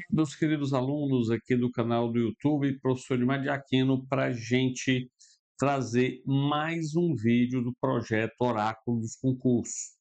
Meus queridos alunos aqui do canal do YouTube, professor Edmar de Aquino, para a gente trazer mais um vídeo do projeto Oráculo dos Concursos.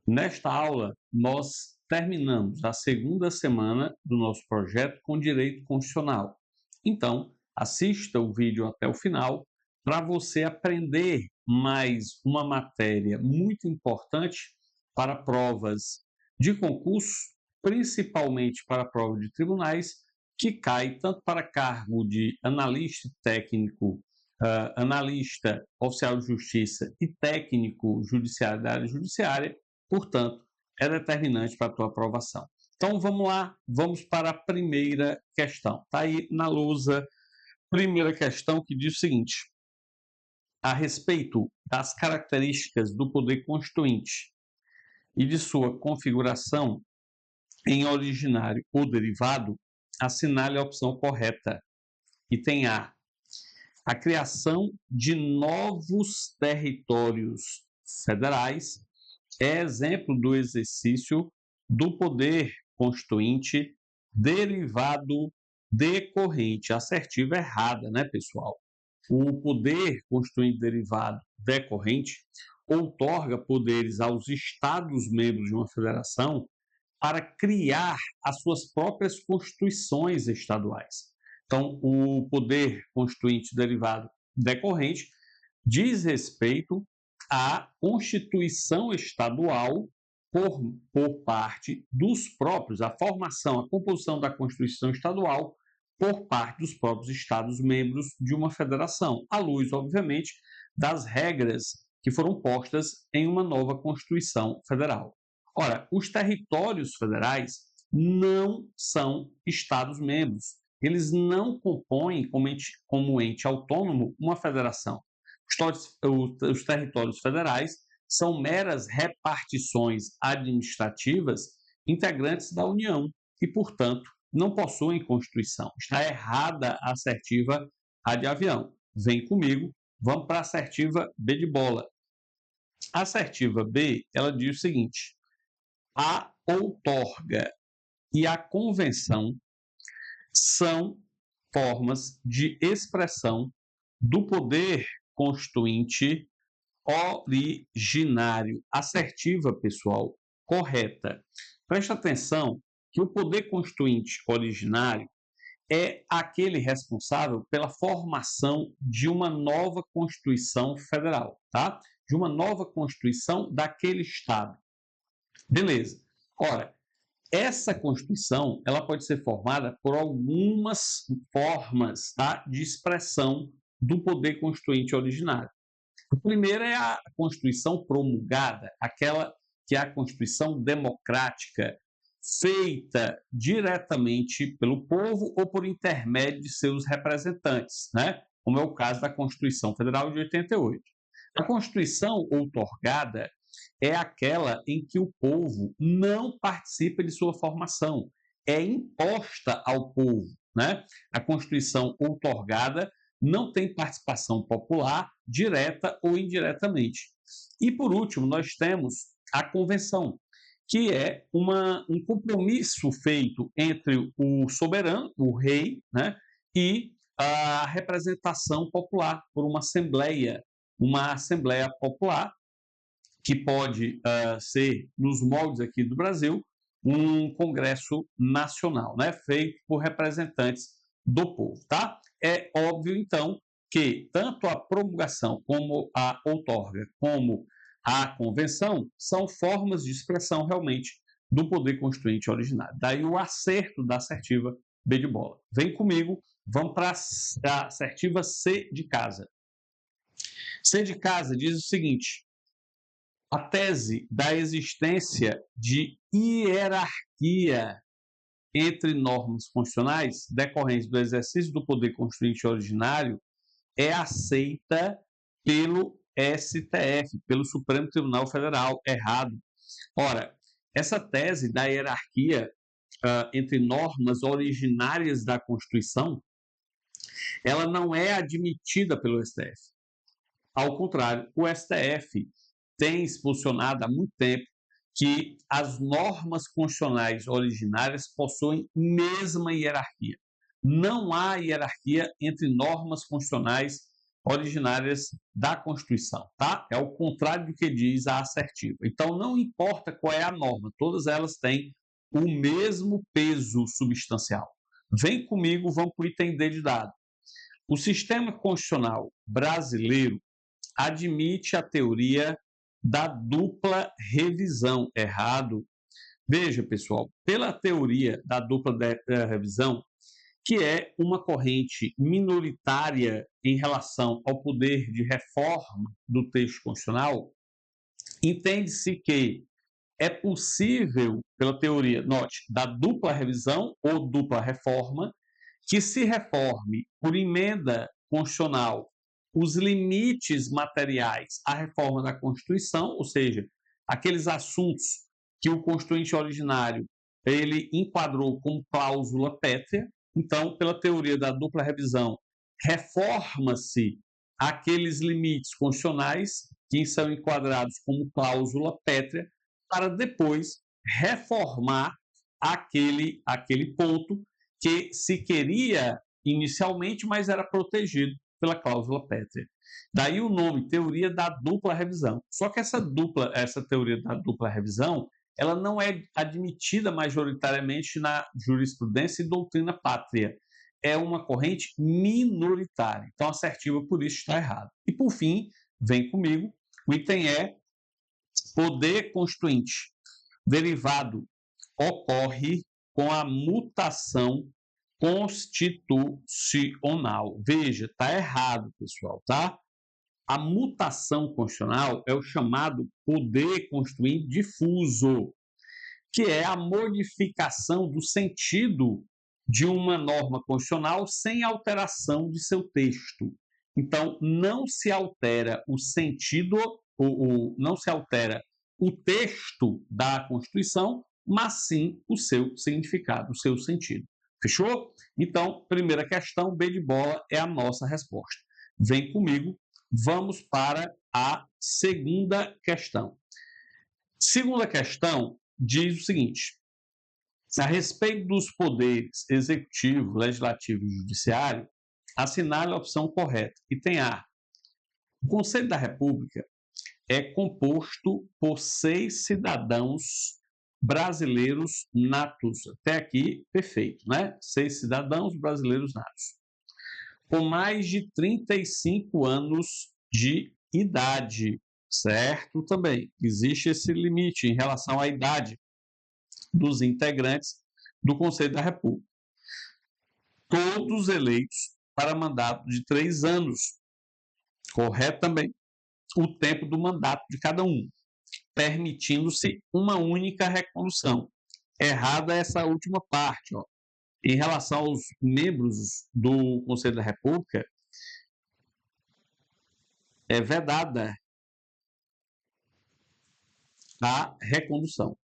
Nesta aula, nós terminamos a segunda semana do nosso projeto com Direito Constitucional. Então, assista o vídeo até o final para você aprender mais uma matéria muito importante para provas de concurso, principalmente para prova de tribunais, que cai tanto para cargo de analista técnico, analista oficial de justiça e técnico judiciário da área judiciária, portanto, é determinante para a tua aprovação. Então, vamos lá, vamos para a primeira questão. Está aí na lousa, primeira questão que diz o seguinte: a respeito das características do poder constituinte e de sua configuração em originário ou derivado, assinale a opção correta. Item A. A criação de novos territórios federais é exemplo do exercício do poder constituinte derivado decorrente. Assertiva errada, né, pessoal? O poder constituinte derivado decorrente outorga poderes aos Estados membros de uma federação para criar as suas próprias constituições estaduais. Então, o poder constituinte derivado decorrente diz respeito à Constituição estadual por parte dos próprios, a formação, a composição da Constituição estadual por parte dos próprios Estados-membros de uma federação, à luz, obviamente, das regras que foram postas em uma nova Constituição Federal. Ora, os territórios federais não são Estados-membros. Eles não compõem como ente autônomo uma federação. Os territórios federais são meras repartições administrativas integrantes da União e, portanto, não possuem Constituição. Está errada a assertiva A de avião. Vem comigo, vamos para a assertiva B de bola. A assertiva B, ela diz o seguinte: a outorga e a convenção são formas de expressão do poder constituinte originário. Assertiva, pessoal, correta. Preste atenção que o poder constituinte originário é aquele responsável pela formação de uma nova Constituição Federal, tá? De uma nova Constituição daquele Estado. Beleza. Ora, essa Constituição ela pode ser formada por algumas formas, tá, de expressão do poder constituinte originário. A primeira é a Constituição promulgada, aquela que é a Constituição democrática, feita diretamente pelo povo ou por intermédio de seus representantes, né? Como é o caso da Constituição Federal de 88. A Constituição outorgada é aquela em que o povo não participa de sua formação, é imposta ao povo, né? A Constituição outorgada não tem participação popular, direta ou indiretamente. E, por último, nós temos a convenção, que é um compromisso feito entre o soberano, o rei, né, e a representação popular por uma assembleia popular, que pode ser, nos moldes aqui do Brasil, um congresso nacional, né, feito por representantes do povo, tá? É óbvio, então, que tanto a promulgação como a outorga, como a convenção, são formas de expressão realmente do poder constituinte originário. Daí o acerto da assertiva B de bola. Vem comigo, vamos para a assertiva C de casa. C de casa diz o seguinte: a tese da existência de hierarquia entre normas constitucionais decorrentes do exercício do poder constituinte originário é aceita pelo STF, pelo Supremo Tribunal Federal. Errado. Ora, essa tese da hierarquia entre normas originárias da Constituição, ela não é admitida pelo STF. Ao contrário, o STF tem se posicionado há muito tempo que as normas constitucionais originárias possuem mesma hierarquia. Não há hierarquia entre normas constitucionais originárias da Constituição, tá? É o contrário do que diz a assertiva. Então, não importa qual é a norma, todas elas têm o mesmo peso substancial. Vem comigo, vamos para o item D de dado. O sistema constitucional brasileiro admite a teoria da dupla revisão. Errado. Veja, pessoal, pela teoria da dupla revisão, que é uma corrente minoritária em relação ao poder de reforma do texto constitucional, entende-se que é possível, pela teoria, note, da dupla revisão ou dupla reforma, que se reforme por emenda constitucional os limites materiais à reforma da Constituição, ou seja, aqueles assuntos que o constituinte originário ele enquadrou como cláusula pétrea. Então, pela teoria da dupla revisão, reforma-se aqueles limites constitucionais que são enquadrados como cláusula pétrea para depois reformar aquele ponto que se queria inicialmente, mas era protegido pela cláusula pétrea. Daí o nome, teoria da dupla revisão. Só que essa teoria da dupla revisão, ela não é admitida majoritariamente na jurisprudência e doutrina pátria. É uma corrente minoritária. Então, a assertiva, por isso, está errada. E, por fim, vem comigo, o item é poder constituinte. Derivado ocorre com a mutação constitucional. Veja, está errado, pessoal, tá? A mutação constitucional é o chamado poder constituinte difuso, que é a modificação do sentido de uma norma constitucional sem alteração de seu texto. Então, não se altera o sentido, não se altera o texto da Constituição, mas sim o seu significado, o seu sentido. Fechou? Então, primeira questão, B de bola é a nossa resposta. Vem comigo, vamos para a segunda questão. Segunda questão diz o seguinte: a respeito dos poderes executivo, legislativo e judiciário, assinale a opção correta. Item A. O Conselho da República é composto por 6 cidadãos brasileiros natos. Até aqui, perfeito, né? 6 cidadãos brasileiros natos. Com mais de 35 anos de idade, certo? Também existe esse limite em relação à idade dos integrantes do Conselho da República. Todos eleitos para mandato de 3 anos. Correto também o tempo do mandato de cada um, permitindo-se uma única recondução. Errada essa última parte. Ó. Em relação aos membros do Conselho da República, é vedada a recondução.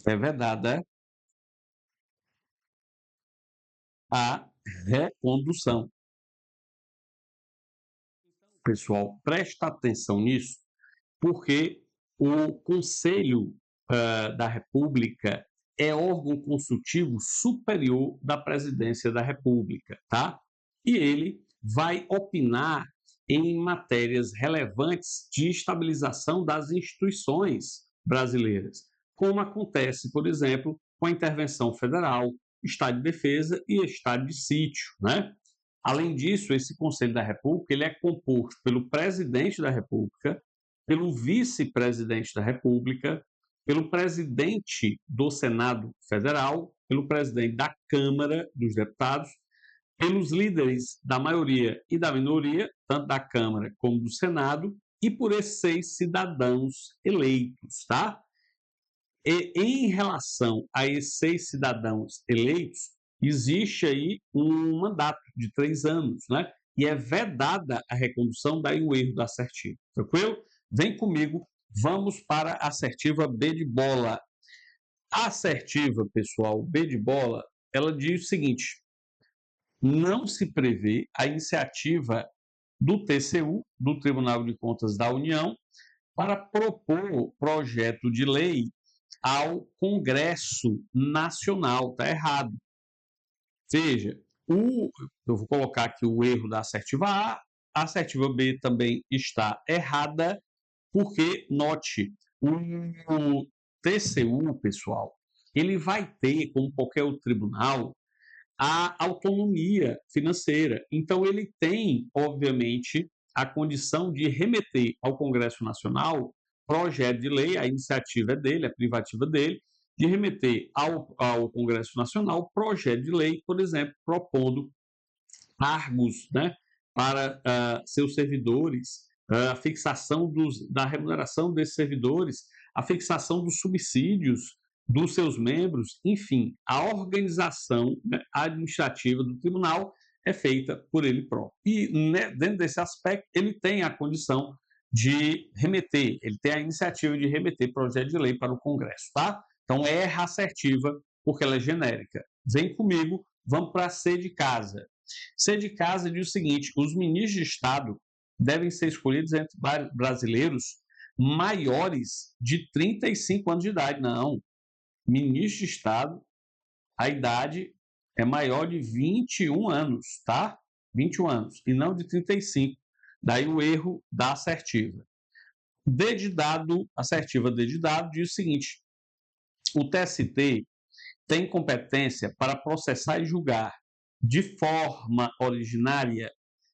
É vedada a recondução. Pessoal, presta atenção nisso, porque o Conselho da República é órgão consultivo superior da Presidência da República, tá? E ele vai opinar em matérias relevantes de estabilização das instituições brasileiras, como acontece, por exemplo, com a intervenção federal, estado de defesa e estado de sítio, né? Além disso, esse Conselho da República ele é composto pelo presidente da República, pelo vice-presidente da República, pelo presidente do Senado Federal, pelo presidente da Câmara dos Deputados, pelos líderes da maioria e da minoria, tanto da Câmara como do Senado, e por esses 6 cidadãos eleitos, tá? E em relação a esses 6 cidadãos eleitos, existe aí um mandato de 3 anos, né? E é vedada a recondução, daí o erro da assertiva. Tranquilo? Vem comigo, vamos para a assertiva B de bola. A assertiva, pessoal, B de bola, ela diz o seguinte: não se prevê a iniciativa do TCU, do Tribunal de Contas da União, para propor projeto de lei ao Congresso Nacional. Está errado. Veja, eu vou colocar aqui o erro da assertiva A assertiva B também está errada, porque, note, o TCU, pessoal, ele vai ter, como qualquer outro tribunal, a autonomia financeira. Então, ele tem, obviamente, a condição de remeter ao Congresso Nacional projeto de lei, a iniciativa é dele, a privativa dele, de remeter ao Congresso Nacional projeto de lei, por exemplo, propondo cargos, né, para seus servidores, a fixação da remuneração desses servidores, a fixação dos subsídios dos seus membros, enfim, a organização, né, administrativa do tribunal é feita por ele próprio. E, né, dentro desse aspecto, ele tem a condição de remeter, ele tem a iniciativa de remeter projeto de lei para o Congresso, tá? Então, erra assertiva, porque ela é genérica. Vem comigo, vamos para C de casa. C de casa diz o seguinte: os ministros de Estado devem ser escolhidos entre brasileiros maiores de 35 anos de idade. Não. Ministro de Estado, a idade é maior de 21 anos, tá? 21 anos, e não de 35. Daí o erro da assertiva. D de dado, assertiva D de dado, diz o seguinte: o TST tem competência para processar e julgar de forma originária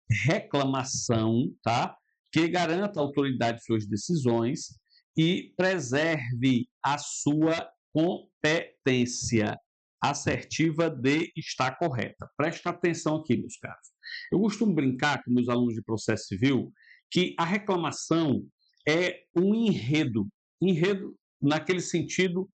reclamação, tá? Que garanta a autoridade de suas decisões e preserve a sua competência. Assertiva D está correta. Presta atenção aqui, meus caros. Eu costumo brincar com meus alunos de processo civil que a reclamação é um enredo naquele sentido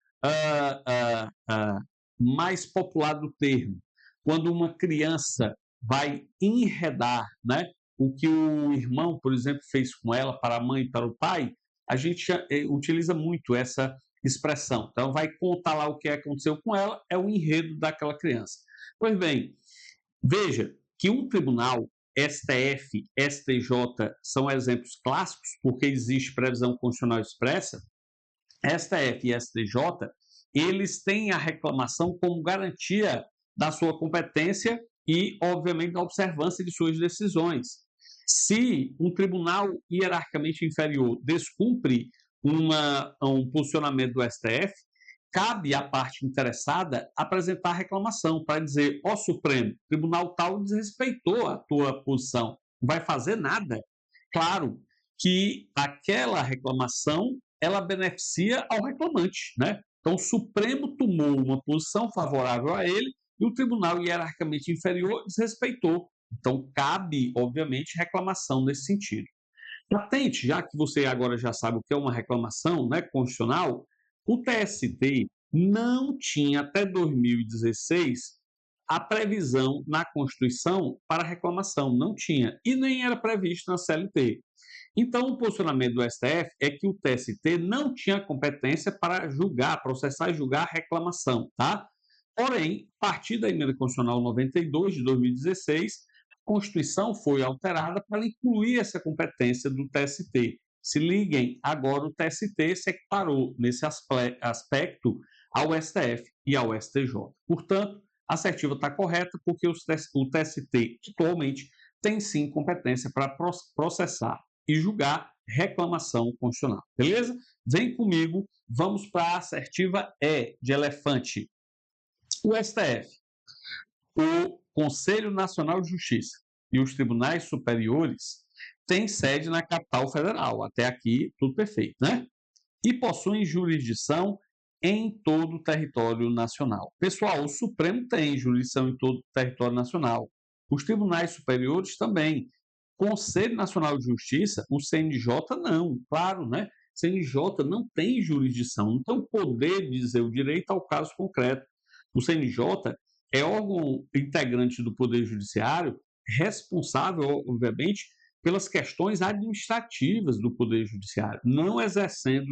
mais popular do termo. Quando uma criança vai enredar, né, o que o irmão, por exemplo, fez com ela, para a mãe e para o pai, a gente utiliza muito essa expressão. Então, vai contar lá o que aconteceu com ela, é o enredo daquela criança. Pois bem, veja que um tribunal, STF, STJ, são exemplos clássicos, porque existe previsão constitucional expressa. STF e STJ, eles têm a reclamação como garantia da sua competência e, obviamente, da observância de suas decisões. Se um tribunal hierarquicamente inferior descumpre um posicionamento do STF, cabe à parte interessada apresentar reclamação para dizer: ó Supremo, tribunal tal desrespeitou a tua posição, não vai fazer nada. Claro que aquela reclamação ela beneficia ao reclamante, né? Então, o Supremo tomou uma posição favorável a ele e o tribunal hierarquicamente inferior desrespeitou. Então, cabe, obviamente, reclamação nesse sentido. Atente, já que você agora já sabe o que é uma reclamação, né, constitucional, o TST não tinha até 2016 a previsão na Constituição para reclamação, não tinha, e nem era previsto na CLT. Então, o posicionamento do STF é que o TST não tinha competência para julgar, processar e julgar a reclamação, tá? Porém, a partir da Emenda Constitucional 92 de 2016, a Constituição foi alterada para incluir essa competência do TST. Se liguem, agora o TST se equiparou nesse aspecto ao STF e ao STJ. Portanto, a assertiva está correta porque o TST atualmente tem sim competência para processar e julgar reclamação constitucional. Beleza? Vem comigo, vamos para a assertiva E de elefante. O STF, o Conselho Nacional de Justiça e os tribunais superiores têm sede na capital federal. Até aqui, tudo perfeito, né? E possuem jurisdição em todo o território nacional. Pessoal, o Supremo tem jurisdição em todo o território nacional. Os tribunais superiores também. Conselho Nacional de Justiça, o CNJ não, claro, né? CNJ não tem jurisdição, não tem o poder de dizer o direito ao caso concreto. O CNJ é órgão integrante do Poder Judiciário, responsável, obviamente, pelas questões administrativas do Poder Judiciário, não exercendo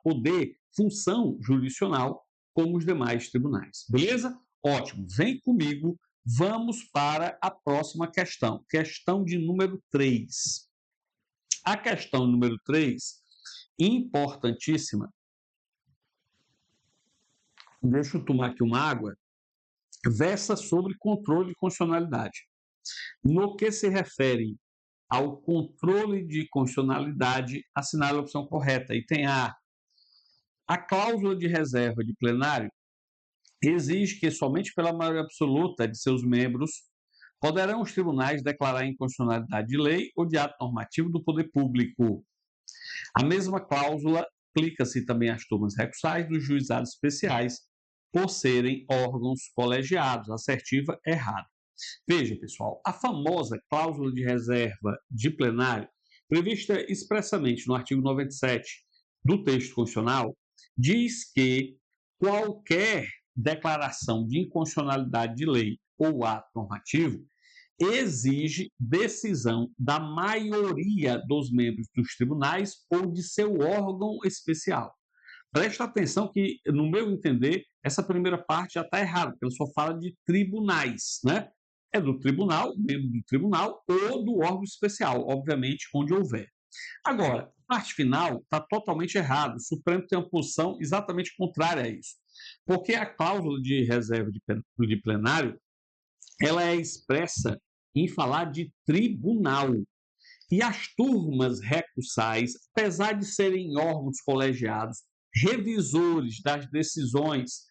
poder, função jurisdicional como os demais tribunais. Beleza? Ótimo. Vem comigo. Vamos para a próxima questão. Questão de número 3. A questão número 3, importantíssima. Deixa eu tomar aqui uma água. Versa sobre controle de constitucionalidade. No que se refere ao controle de constitucionalidade, assinale a opção correta. Item A. A cláusula de reserva de plenário exige que somente pela maioria absoluta de seus membros poderão os tribunais declarar a inconstitucionalidade de lei ou de ato normativo do poder público. A mesma cláusula aplica-se também às turmas recursais dos juizados especiais, por serem órgãos colegiados. Assertiva errada. Veja, pessoal, a famosa cláusula de reserva de plenário, prevista expressamente no artigo 97 do texto constitucional, diz que qualquer declaração de inconstitucionalidade de lei ou ato normativo exige decisão da maioria dos membros dos tribunais ou de seu órgão especial. Presta atenção que, no meu entender, essa primeira parte já está errada, porque ela só fala de tribunais, né? É do tribunal, membro do tribunal ou do órgão especial, obviamente, onde houver. Agora, a parte final está totalmente errada. O Supremo tem uma posição exatamente contrária a isso. Porque a cláusula de reserva de plenário, ela é expressa em falar de tribunal. E as turmas recursais, apesar de serem órgãos colegiados, revisores das decisões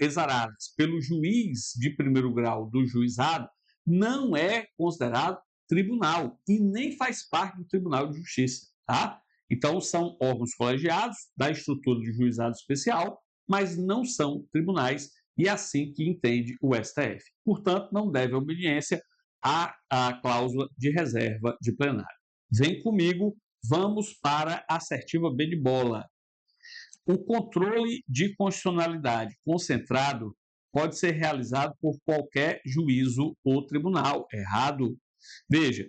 exaradas pelo juiz de primeiro grau do juizado, não é considerado tribunal e nem faz parte do Tribunal de Justiça, tá? Então, são órgãos colegiados da estrutura de juizado especial, mas não são tribunais, e é assim que entende o STF. Portanto, não deve obediência à cláusula de reserva de plenário. Vem comigo, vamos para a assertiva B de bola. O controle de constitucionalidade concentrado pode ser realizado por qualquer juízo ou tribunal. Errado. Veja,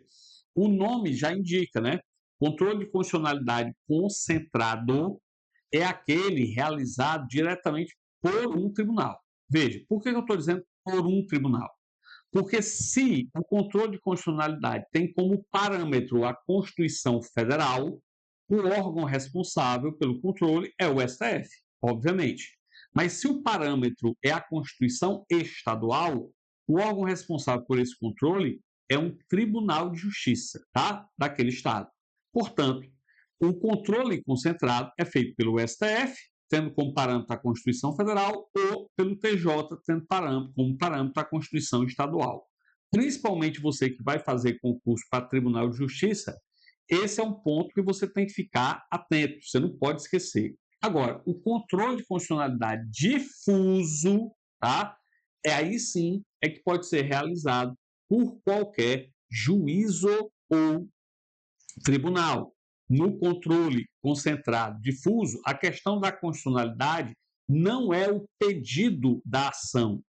o nome já indica, né? Controle de constitucionalidade concentrado é aquele realizado diretamente por um tribunal. Veja, por que eu estou dizendo por um tribunal? Porque se o controle de constitucionalidade tem como parâmetro a Constituição Federal, o órgão responsável pelo controle é o STF, obviamente. Mas se o parâmetro é a Constituição Estadual, o órgão responsável por esse controle é um tribunal de justiça, tá? Daquele estado. Portanto, o controle concentrado é feito pelo STF, tendo como parâmetro a Constituição Federal, ou pelo TJ, tendo como parâmetro a Constituição Estadual. Principalmente você que vai fazer concurso para Tribunal de Justiça, esse é um ponto que você tem que ficar atento, você não pode esquecer. Agora, o controle de constitucionalidade difuso, tá? Aí sim é que pode ser realizado por qualquer juízo ou tribunal. No controle concentrado difuso, a questão da constitucionalidade não é o pedido da ação,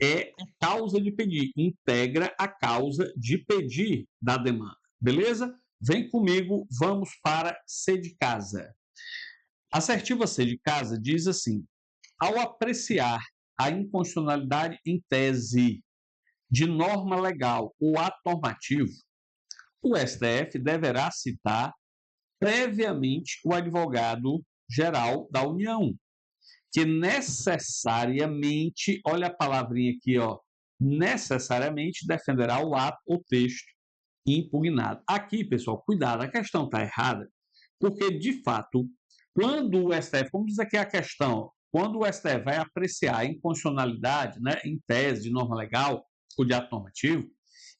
é a causa de pedir, integra a causa de pedir da demanda. Beleza? Vem comigo, vamos para C de casa. A assertiva C de casa diz assim: ao apreciar a inconstitucionalidade em tese de norma legal ou ato normativo, o STF deverá citar previamente o advogado-geral da União, que necessariamente, olha a palavrinha aqui, ó, necessariamente defenderá o ato ou texto impugnado. Aqui, pessoal, cuidado, a questão está errada, porque, de fato, quando o STF, como diz aqui a questão, quando o STF vai apreciar a inconstitucionalidade, né, em tese de norma legal ou de ato normativo,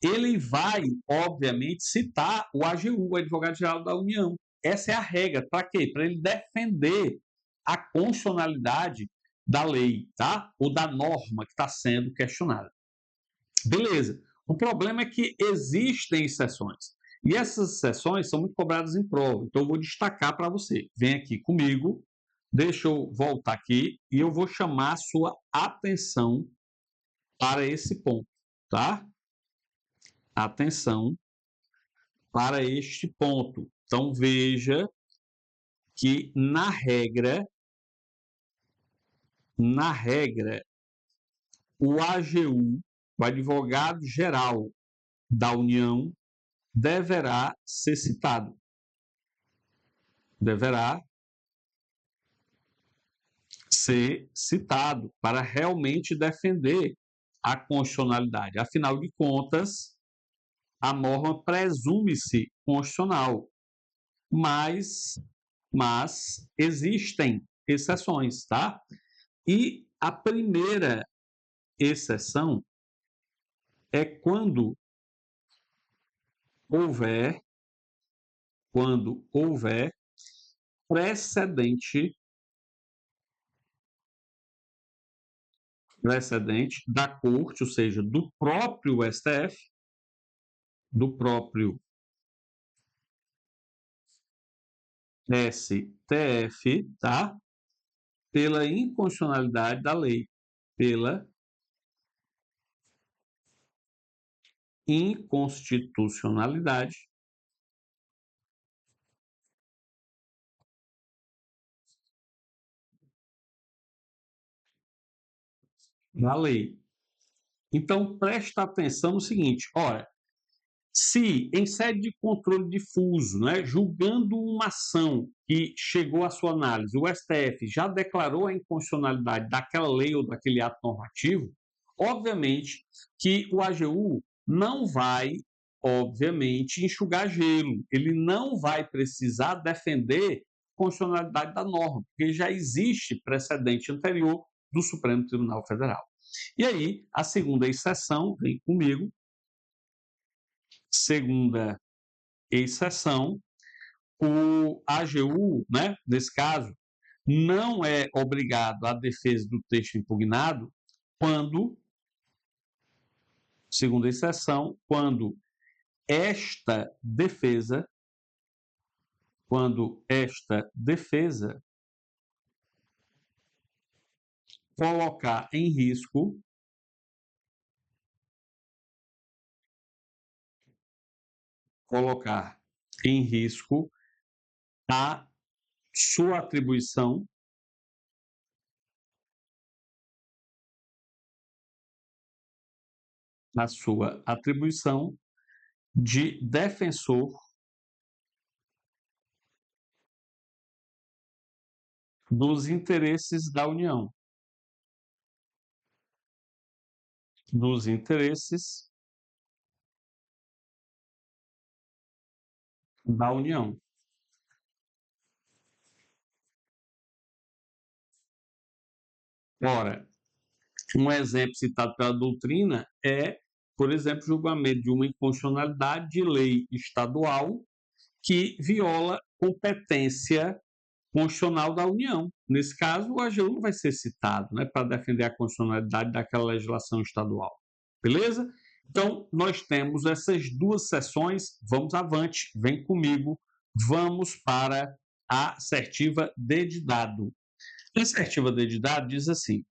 ele vai, obviamente, citar o AGU, o Advogado-Geral da União. Essa é a regra. Para quê? Para ele defender a constitucionalidade da lei, tá? Ou da norma que está sendo questionada. Beleza. O problema é que existem exceções. E essas exceções são muito cobradas em prova. Então, eu vou destacar para você. Vem aqui comigo. Deixa eu voltar aqui e eu vou chamar a sua atenção para esse ponto, tá? Atenção para este ponto. Então, veja que na regra, o AGU, o advogado-geral da União, deverá ser citado. deverá ser citado para realmente defender a constitucionalidade. Afinal de contas, a norma presume-se constitucional, mas existem exceções, tá? E a primeira exceção é quando houver precedente da corte, ou seja, do próprio STF, do próprio STF, tá? Pela inconstitucionalidade da lei, pela inconstitucionalidade da lei. Então, presta atenção no seguinte, ora, se em sede de controle difuso, né, julgando uma ação que chegou à sua análise, o STF já declarou a inconstitucionalidade daquela lei ou daquele ato normativo, obviamente que o AGU não vai, obviamente, enxugar gelo. Ele não vai precisar defender a constitucionalidade da norma, porque já existe precedente anterior do Supremo Tribunal Federal. E aí, a segunda exceção, vem comigo, segunda exceção, o AGU, né, nesse caso, não é obrigado à defesa do texto impugnado quando, segunda exceção, esta defesa, quando esta defesa colocar em risco a sua atribuição de defensor dos interesses da União. Dos interesses da União. Ora, um exemplo citado pela doutrina é, por exemplo, julgamento de uma inconstitucionalidade de lei estadual que viola competência constitucional da União. Nesse caso, o AGU não vai ser citado, né, para defender a constitucionalidade daquela legislação estadual. Beleza? Então, nós temos essas duas seções. Vamos avante, vem comigo. Vamos para a assertiva dedidado. A assertiva dedidado diz assim: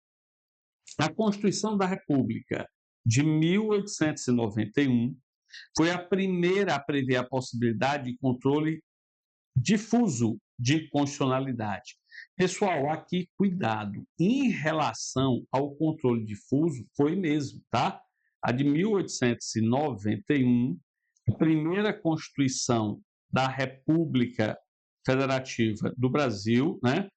a Constituição da República de 1891 foi a primeira a prever a possibilidade de controle difuso de constitucionalidade. Pessoal, aqui cuidado. Em relação ao controle difuso, foi mesmo, tá? A de 1891, a primeira Constituição da República Federativa do Brasil, né?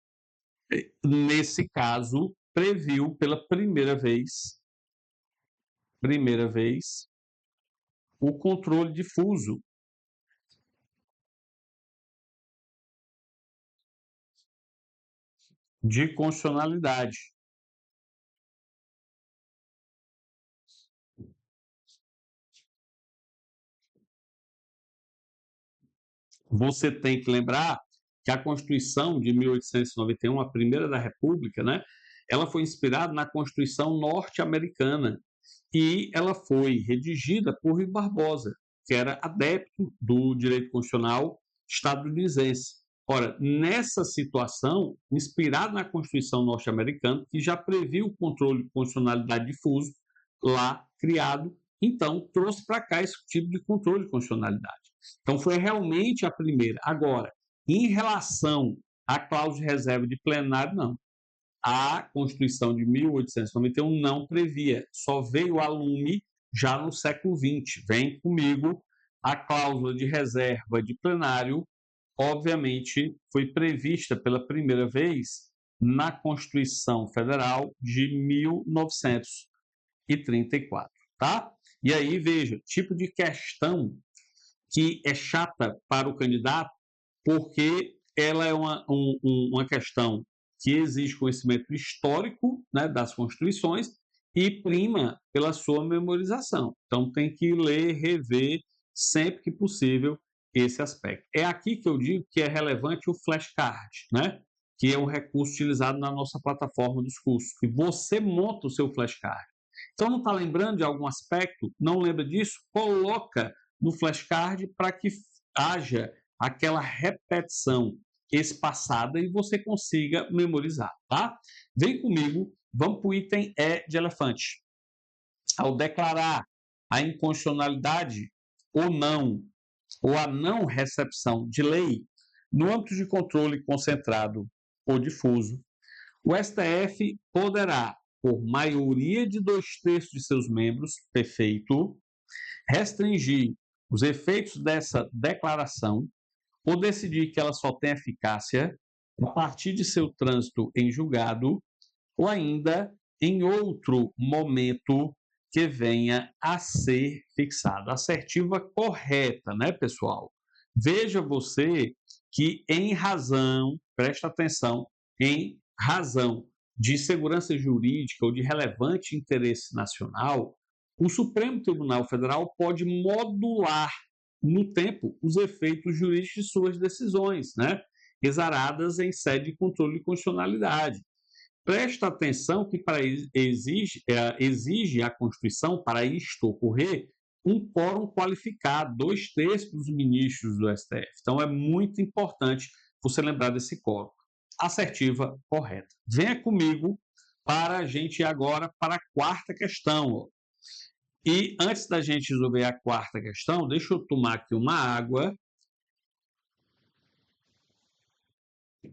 Nesse caso, previu pela primeira vez o controle difuso de constitucionalidade. Você tem que lembrar que a Constituição de 1891, a primeira da República, né, ela foi inspirada na Constituição norte-americana e ela foi redigida por Rui Barbosa, que era adepto do direito constitucional estadunidense. Ora, nessa situação, inspirada na Constituição norte-americana, que já previu o controle de constitucionalidade difuso, lá criado, então trouxe para cá esse tipo de controle de constitucionalidade. Então, foi realmente a primeira. Agora, em relação à cláusula de reserva de plenário, não. A Constituição de 1891 não previa, só veio a lume já no século XX. Vem comigo, a cláusula de reserva de plenário obviamente, foi prevista pela primeira vez na Constituição Federal de 1934, tá? E aí, veja, tipo de questão que é chata para o candidato, porque ela é uma questão que exige conhecimento histórico, né, das constituições e prima pela sua memorização. Então, tem que ler, rever sempre que possível esse aspecto. É aqui que eu digo que é relevante o flashcard, né? Que é um recurso utilizado na nossa plataforma dos cursos, que você monta o seu flashcard. Então, não está lembrando de algum aspecto? Não lembra disso? Coloca no flashcard para que haja aquela repetição espaçada e você consiga memorizar, tá? Vem comigo, vamos para o item E de elefante. Ao declarar a inconstitucionalidade ou a não recepção de lei, no âmbito de controle concentrado ou difuso, o STF poderá, por maioria de 2/3 de seus membros, perfeito, restringir os efeitos dessa declaração ou decidir que ela só tem eficácia a partir de seu trânsito em julgado ou ainda em outro momento que venha a ser fixado. Assertiva correta, né, pessoal? Veja você que em razão, presta atenção, em razão de segurança jurídica ou de relevante interesse nacional, o Supremo Tribunal Federal pode modular no tempo os efeitos jurídicos de suas decisões, né? Exaradas em sede de controle de constitucionalidade. Presta atenção que exige a Constituição, para isto ocorrer, um quórum qualificado, 2/3 dos ministros do STF. Então, é muito importante você lembrar desse quórum. Assertiva correta. Venha comigo para a gente ir agora para a quarta questão. E antes da gente resolver a quarta questão, deixa eu tomar aqui uma água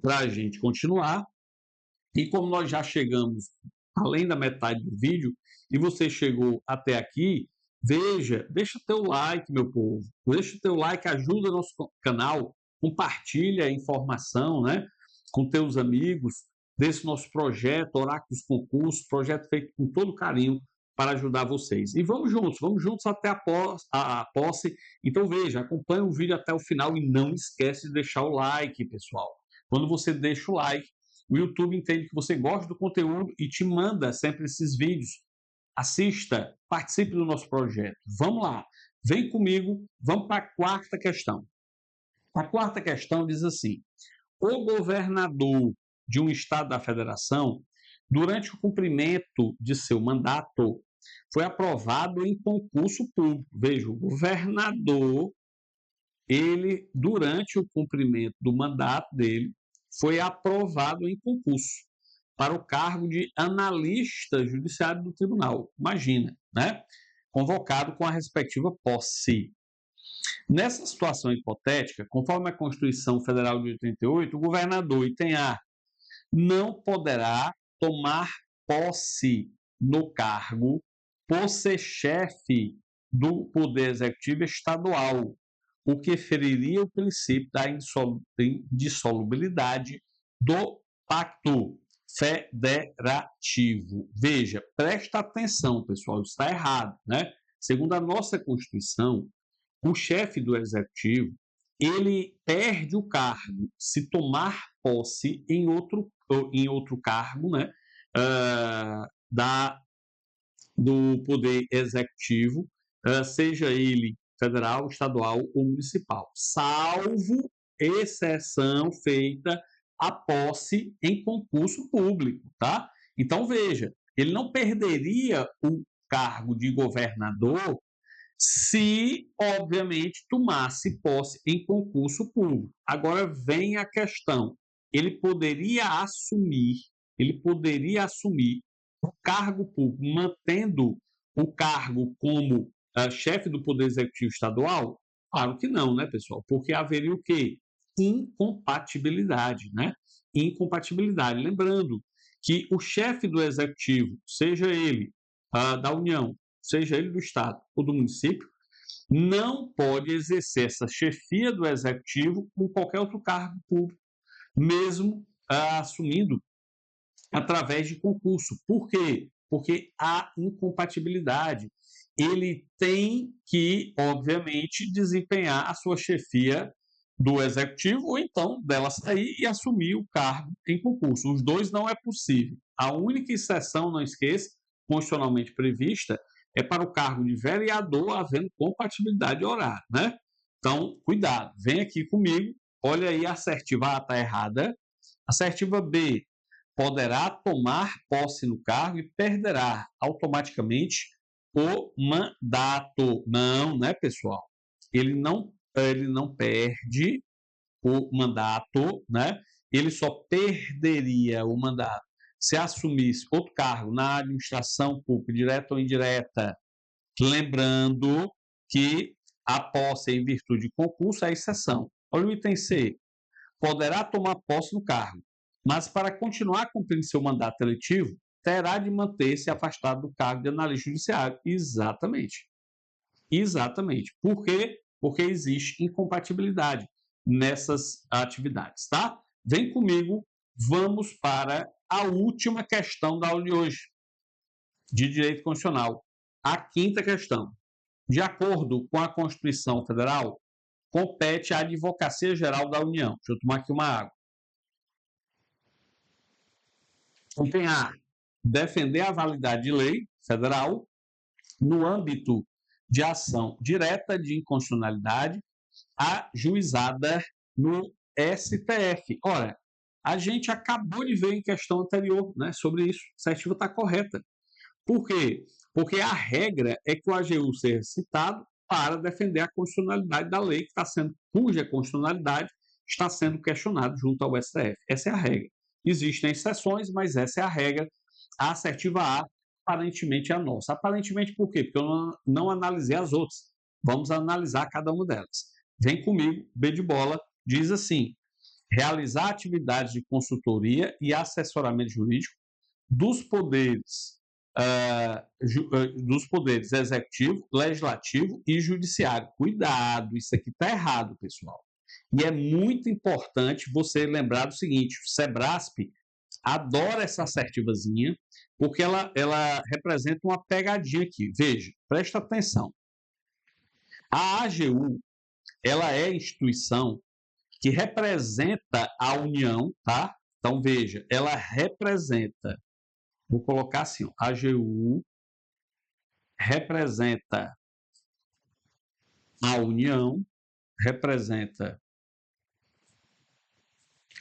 para a gente continuar. E como nós já chegamos além da metade do vídeo e você chegou até aqui, veja, deixa teu like, meu povo. Deixa teu like, ajuda nosso canal, compartilha a informação, né, com teus amigos desse nosso projeto Oráculos Concurso, projeto feito com todo carinho para ajudar vocês. E vamos juntos até a posse. Então veja, acompanhe o vídeo até o final e não esquece de deixar o like, pessoal. Quando você deixa o like, o YouTube entende que você gosta do conteúdo e te manda sempre esses vídeos. Assista, participe do nosso projeto. Vamos lá, vem comigo, vamos para a quarta questão. A quarta questão diz assim: o governador de um estado da federação, durante o cumprimento de seu mandato, foi aprovado em concurso público. Veja, o governador, ele, durante o cumprimento do mandato dele, foi aprovado em concurso para o cargo de analista judiciário do tribunal. Imagina, né? Convocado com a respectiva posse. Nessa situação hipotética, conforme a Constituição Federal de 88, o governador, item A, não poderá tomar posse no cargo por ser chefe do Poder Executivo Estadual, o que feriria o princípio da indissolubilidade do pacto federativo. Veja, presta atenção, pessoal, isso está errado, né? Segundo a nossa Constituição, o chefe do Executivo, ele perde o cargo se tomar posse em outro cargo, né, do Poder Executivo, seja ele federal, estadual ou municipal, salvo exceção feita a posse em concurso público, tá? Então, veja, ele não perderia o cargo de governador se, obviamente, tomasse posse em concurso público. Agora vem a questão: ele poderia assumir o cargo público, mantendo o cargo como chefe do Poder Executivo Estadual? Claro que não, né, pessoal? Porque haveria o quê? Incompatibilidade, né? Incompatibilidade. Lembrando que o chefe do Executivo, seja ele da União, seja ele do Estado ou do município, não pode exercer essa chefia do executivo com qualquer outro cargo público, mesmo assumindo através de concurso. Por quê? Porque há incompatibilidade. Ele tem que, obviamente, desempenhar a sua chefia do executivo ou então dela sair e assumir o cargo em concurso. Os dois não é possível. A única exceção, não esqueça, constitucionalmente prevista, é para o cargo de vereador havendo compatibilidade horária, né? Então, cuidado, vem aqui comigo, olha aí a assertiva A está errada, assertiva B, poderá tomar posse no cargo e perderá automaticamente o mandato. Não, né, pessoal? Ele não perde o mandato, né? Ele só perderia o mandato se assumisse outro cargo na administração pública, direta ou indireta. Lembrando que a posse em virtude de concurso é exceção. Olha o item C. Poderá tomar posse no cargo, mas para continuar cumprindo seu mandato eletivo, terá de manter-se afastado do cargo de analista judiciário. Exatamente. Exatamente. Por quê? Porque existe incompatibilidade nessas atividades, tá? Vem comigo, vamos para a última questão da aula de hoje, de direito constitucional. A quinta questão. De acordo com a Constituição Federal, compete à Advocacia Geral da União. Deixa eu tomar aqui uma água. Item A. Defender a validade de lei federal no âmbito de ação direta de inconstitucionalidade ajuizada no STF. Ora, a gente acabou de ver em questão anterior, né, sobre isso. A assertiva está correta. Por quê? Porque a regra é que o AGU seja citado para defender a constitucionalidade da lei cuja constitucionalidade está sendo questionada junto ao STF. Essa é a regra. Existem exceções, mas essa é a regra. A assertiva A, aparentemente, é a nossa. Aparentemente, por quê? Porque eu não analisei as outras. Vamos analisar cada uma delas. Vem comigo, B de bola, diz assim: realizar atividades de consultoria e assessoramento jurídico dos poderes executivo, legislativo e judiciário. Cuidado, isso aqui está errado, pessoal. E é muito importante você lembrar do seguinte: o SEBRASP adora essa assertivazinha, porque ela representa uma pegadinha aqui. Veja, presta atenção. A AGU, ela é a instituição que representa a União, tá? Então, veja, ela representa, vou colocar assim, a AGU representa a União, representa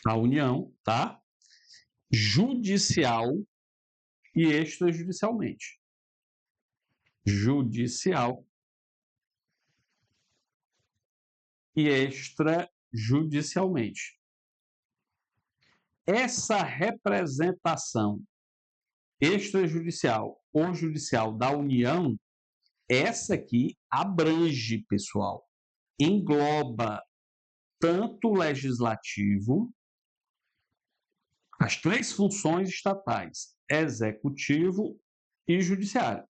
a União, tá? Judicial e extrajudicialmente. Judicial e extrajudicialmente. Essa representação extrajudicial ou judicial da União, essa aqui abrange, pessoal, engloba tanto o legislativo, as três funções estatais, executivo e judiciário.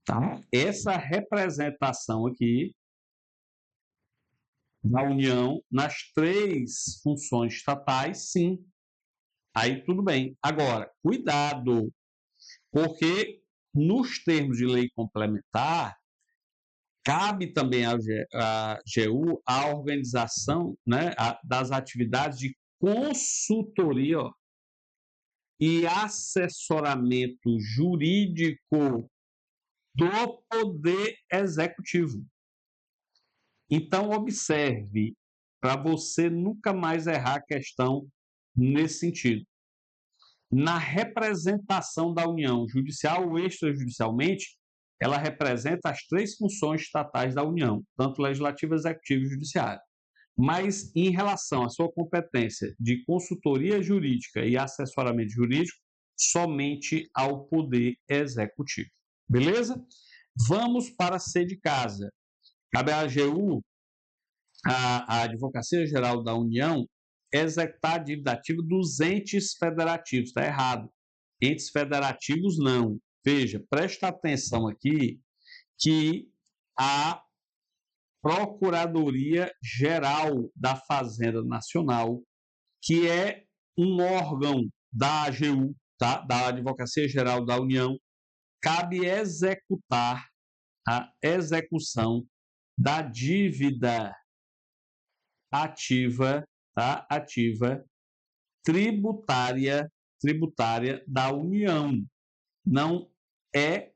Tá? Essa representação aqui da União nas três funções estatais, sim. Aí tudo bem. Agora, cuidado, porque nos termos de lei complementar, cabe também à AGU a organização, né, das atividades de consultoria e assessoramento jurídico do Poder Executivo. Então, observe, para você nunca mais errar a questão nesse sentido. Na representação da União, judicial ou extrajudicialmente, ela representa as três funções estatais da União, tanto legislativo, executivo e judiciário. Mas, em relação à sua competência de consultoria jurídica e assessoramento jurídico, somente ao Poder Executivo. Beleza? Vamos para C de casa. Cabe à AGU, a Advocacia Geral da União, executar a dívida ativa dos entes federativos. Está errado. Entes federativos não. Veja, presta atenção aqui que a Procuradoria-Geral da Fazenda Nacional, que é um órgão da AGU, tá? Da Advocacia Geral da União, cabe executar a execução da dívida ativa, tá? Ativa tributária da União. Não é,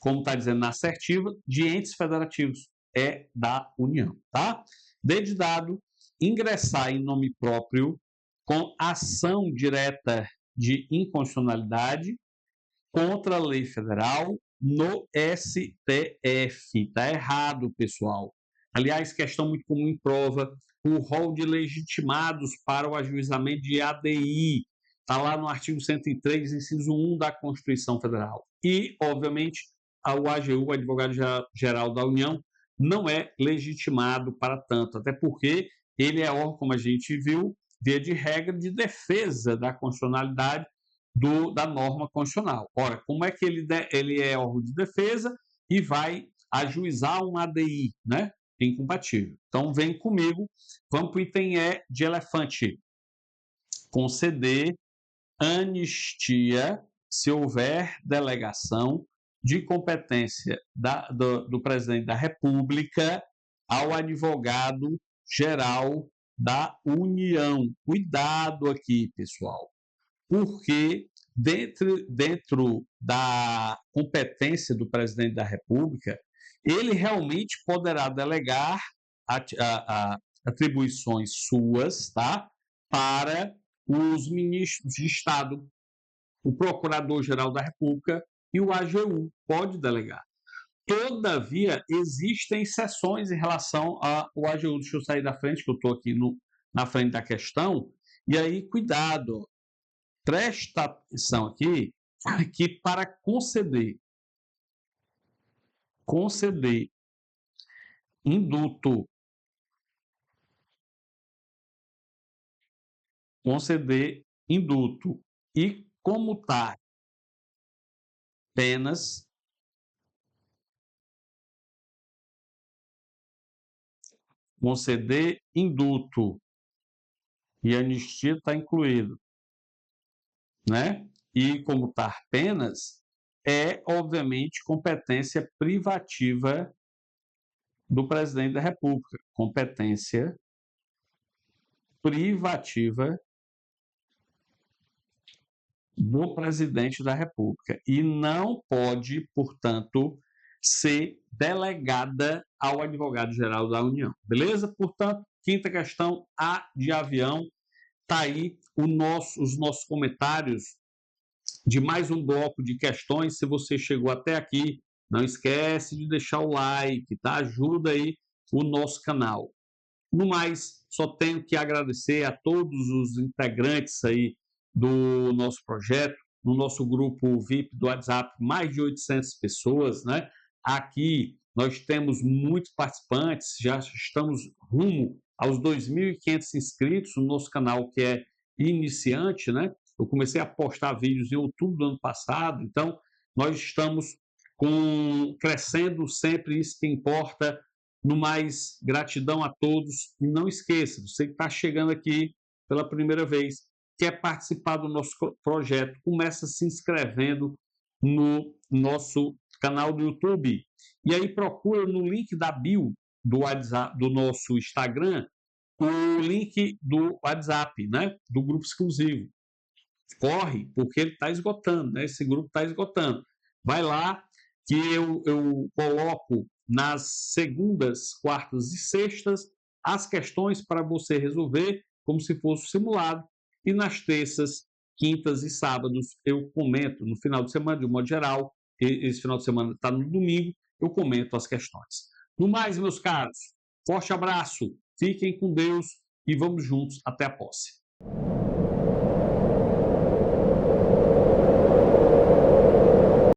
como está dizendo na assertiva, de entes federativos, é da União, tá? Desde dado, ingressar em nome próprio com ação direta de inconstitucionalidade contra a lei federal no STF. Tá errado, pessoal. Aliás, questão muito comum em prova, o rol de legitimados para o ajuizamento de ADI. Está lá no artigo 103, inciso 1 da Constituição Federal. E, obviamente, o AGU, o Advogado-Geral da União, não é legitimado para tanto, até porque ele é órgão, como a gente viu, via de regra de defesa da constitucionalidade da norma constitucional. Ora, como é que ele é órgão de defesa e vai ajuizar um ADI, né? Incompatível. Então, vem comigo, vamos para o item E de elefante. Conceder anistia se houver delegação de competência do presidente da República ao advogado-geral da União. Cuidado aqui, pessoal, porque dentro da competência do presidente da República, ele realmente poderá delegar atribuições suas, tá, para os ministros de Estado, o Procurador-Geral da República e o AGU, pode delegar. Todavia, existem exceções em relação ao AGU. Deixa eu sair da frente, que eu estou aqui na frente da questão. E aí, cuidado, presta atenção aqui, que para conceder indulto, e comutar penas, conceder indulto e anistia está incluído, né? E comutar penas é, obviamente, competência privativa do presidente da República, competência privativa do presidente da República e não pode, portanto, ser delegada ao advogado-geral da União. Beleza? Portanto, quinta questão, A de avião. Está aí os nossos comentários de mais um bloco de questões. Se você chegou até aqui, não esquece de deixar o like, tá? Ajuda aí o nosso canal. No mais, só tenho que agradecer a todos os integrantes aí do nosso projeto, no nosso grupo VIP do WhatsApp, mais de 800 pessoas, né? Aqui nós temos muitos participantes, já estamos rumo aos 2.500 inscritos no nosso canal, que é iniciante, né? Eu comecei a postar vídeos em outubro do ano passado, então nós estamos crescendo sempre, isso que importa. No mais, gratidão a todos. E não esqueça, você que está chegando aqui pela primeira vez, quer participar do nosso projeto, começa se inscrevendo no nosso canal do YouTube. E aí procura no link da bio do WhatsApp, do nosso Instagram, o link do WhatsApp, né? Do grupo exclusivo. Corre, porque ele está esgotando, né? Esse grupo está esgotando. Vai lá que eu coloco nas segundas, quartas e sextas as questões para você resolver como se fosse simulado, e nas terças, quintas e sábados eu comento no final de semana, de um modo geral, esse final de semana está no domingo, eu comento as questões. No mais, meus caros, forte abraço, fiquem com Deus e vamos juntos até a posse.